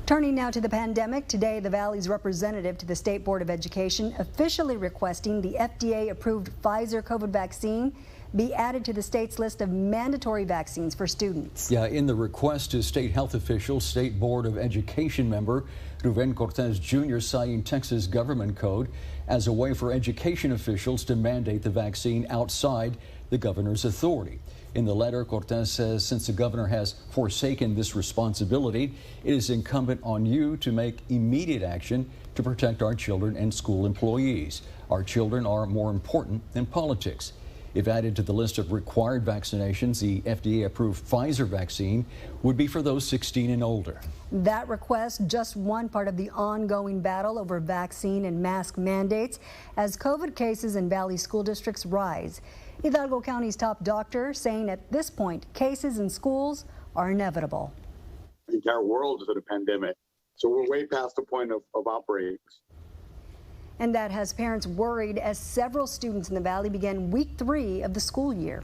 Turning now to the pandemic, today the Valley's representative to the State Board of Education officially requesting the FDA-approved Pfizer COVID vaccine be added to the state's list of mandatory vaccines for students. Yeah, in the request to state health officials, State Board of Education member Ruben Cortez Jr. citing Texas government code as a way for education officials to mandate the vaccine outside the governor's authority. In the letter, Cortez says since the governor has forsaken this responsibility, it is incumbent on you to make immediate action to protect our children and school employees. Our children are more important than politics. If added to the list of required vaccinations, the FDA-approved Pfizer vaccine would be for those 16 and older. That request just one part of the ongoing battle over vaccine and mask mandates as COVID cases in Valley school districts rise. Hidalgo County's top doctor saying at this point, cases in schools are inevitable. The entire world is in a pandemic, so we're way past the point of outbreaks. And that has parents worried as several students in the Valley begin week 3 of the school year.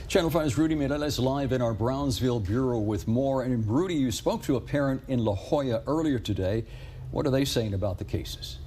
Channel 5's Rudy Mireles live in our Brownsville bureau with more. And Rudy, you spoke to a parent in La Jolla earlier today. What are they saying about the cases?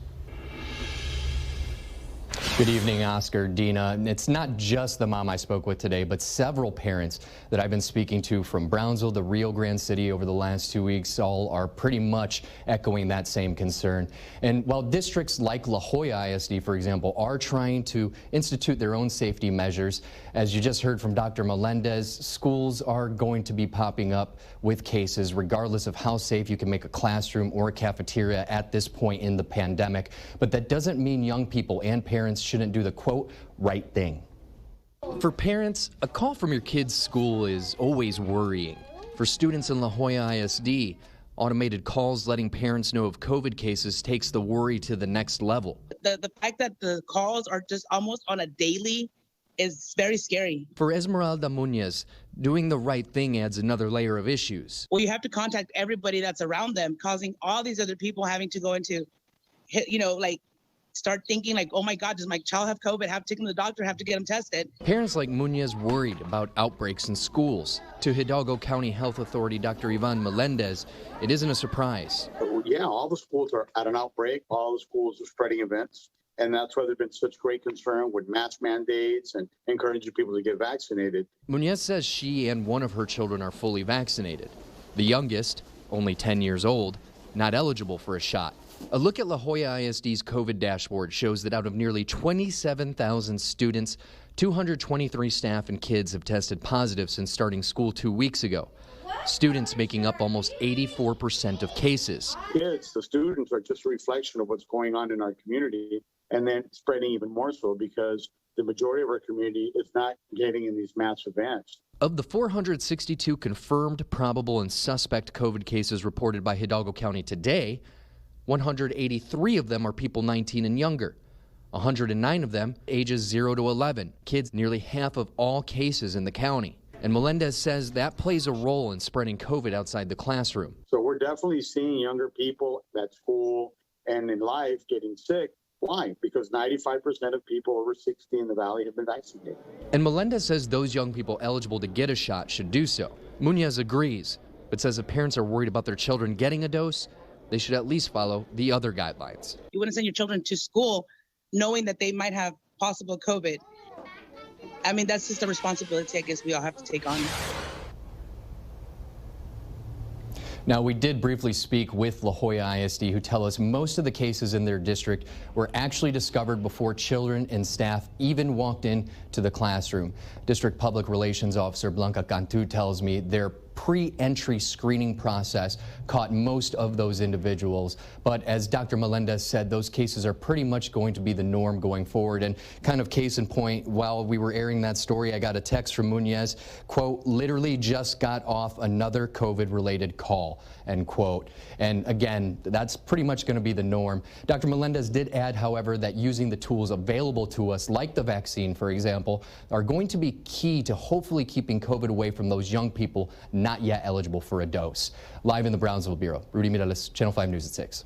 Good evening, Oscar, Dina. It's not just the mom I spoke with today, but several parents that I've been speaking to from Brownsville to Rio Grande City over the last 2 weeks all are pretty much echoing that same concern. And while districts like La Jolla ISD, for example, are trying to institute their own safety measures, as you just heard from Dr. Melendez, schools are going to be popping up with cases regardless of how safe you can make a classroom or a cafeteria at this point in the pandemic. But that doesn't mean young people and parents shouldn't do the, quote, right thing. For parents, a call from your kid's school is always worrying. For students in La Jolla ISD, automated calls letting parents know of COVID cases takes the worry to the next level. The fact that the calls are just almost on a daily is very scary. For Esmeralda Muñez, doing the right thing adds another layer of issues. Well, you have to contact everybody that's around them, causing all these other people having to go into, start thinking like, oh my God, does my child have COVID? Have to take him to the doctor, have to get him tested. Parents like Muñez worried about outbreaks in schools. To Hidalgo County Health Authority Dr. Ivan Melendez, it isn't a surprise. Yeah, all the schools are at an outbreak. All the schools are spreading events. And that's why there's been such great concern with mask mandates and encouraging people to get vaccinated. Muñez says she and one of her children are fully vaccinated. The youngest, only 10 years old, not eligible for a shot. A look at La Jolla ISD's COVID dashboard shows that out of nearly 27,000 students, 223 staff and kids have tested positive since starting school 2 weeks ago. Students making up almost 84% of cases. Kids, the students are just a reflection of what's going on in our community, and then spreading even more so because the majority of our community is not getting in these mass events. Of the 462 confirmed, probable, and suspect COVID cases reported by Hidalgo County today, 183 of them are people 19 and younger. 109 of them ages 0 to 11, kids nearly half of all cases in the county. And Melendez says that plays a role in spreading COVID outside the classroom. So we're definitely seeing younger people at school and in life getting sick. Why? Because 95% of people over 60 in the Valley have been vaccinated. And Melendez says those young people eligible to get a shot should do so. Muñez agrees, but says if parents are worried about their children getting a dose, they should at least follow the other guidelines. You wouldn't send your children to school knowing that they might have possible COVID. I mean, that's just a responsibility I guess we all have to take on. Now, we did briefly speak with La Jolla ISD, who tell us most of the cases in their district were actually discovered before children and staff even walked into the classroom. District Public Relations Officer Blanca Cantu tells me their pre-entry screening process caught most of those individuals. But as Dr. Melendez said, those cases are pretty much going to be the norm going forward. And kind of case in point, while we were airing that story, I got a text from Muñez, quote, literally just got off another COVID-related call, end quote. And again, that's pretty much going to be the norm. Dr. Melendez did add, however, that using the tools available to us, like the vaccine, for example, are going to be key to hopefully keeping COVID away from those young people not yet eligible for a dose. Live in the Brownsville Bureau, Rudy Mireles, Channel 5 News at 6.